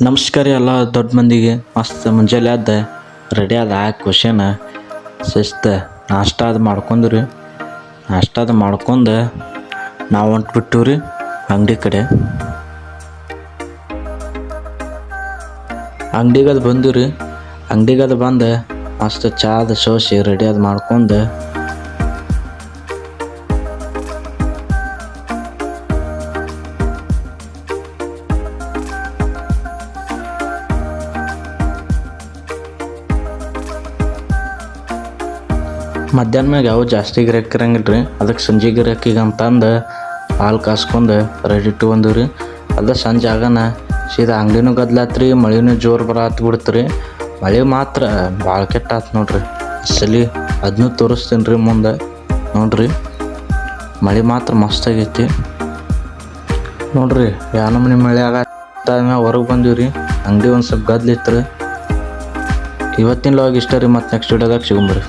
ನಮಸ್ಕಾರ ಎಲ್ಲ ದೊಡ್ಡ ಮಂದಿಗೆ. ಮಸ್ತ್ ಮುಂಜಾನೆ ಅದ ರೆಡಿ ಅದ ಕ್ವಶನ್ ಶಿಸ್ತು ನಾಷ್ಟ ಅದು ಮಾಡ್ಕೊಂಡ್ರಿ. ನಾಷ್ಟ ಅದು ಮಾಡ್ಕೊಂಡು ನಾವು ಹೊಂಟ್ಬಿಟ್ಟಿವಿ ರೀ ಅಂಗಡಿ ಕಡೆ. ಅಂಗಡಿಗದು ಬಂದಿವಿ ರೀ. ಅಂಗಡಿಗದು ಬಂದು ಮಸ್ತ್ ಚಾದ ಸೋಸಿ ರೆಡಿ ಅದು ಮಾಡ್ಕೊಂಡು ಮಧ್ಯಾಹ್ನ ಮ್ಯಾಗ ಯಾವ ಜಾಸ್ತಿ ಗಿರಾಕಿ ಇರಂಗಿಲ್ಲ ರೀ. ಅದಕ್ಕೆ ಸಂಜೆ ಗಿರಾಕಿಗೆ ಅಂತಂದು ಹಾಲು ಕಾಸ್ಕೊಂಡು ರೆಡಿ ಇಟ್ಕೊಂಡ್ವಿ ರೀ. ಅದ ಸಂಜೆ ಆಗನ ಸೀದಾ ಅಂಗಡಿನೂ ಗದ್ಲಾತ್ರಿ, ಮಳೆನೂ ಜೋರು ಬರತ್ತು ರೀ. ಮಳೆ ಮಾತ್ರ ಭಾಳ ಕೆಟ್ಟ ಆತು ನೋಡ್ರಿ. ಅಸಲಿ ಅದನ್ನೂ ತೋರಿಸ್ತೀನಿ ರೀ ಮುಂದೆ. ನೋಡ್ರಿ ಮಳೆ ಮಾತ್ರ ಮಸ್ತ್ ಆಗೈತಿ ನೋಡ್ರಿ. ಯಾವ ನಮೂನಿ ಮಳೆ ಆಗ ಹೊರಗೆ ಬಂದೀವಿ ರೀ. ಅಂಗಡಿ ಒಂದು ಸ್ವಲ್ಪ ಗದ್ಲಿತ್ತು ರೀ. ಇವತ್ತಿನ ಲಾಗ್ ಇಷ್ಟ ರೀ. ಮತ್ತು ನೆಕ್ಸ್ಟ್ ವಿಡಿಯೋದಾಗ ಸಿಗೊಂಬ್ರಿ.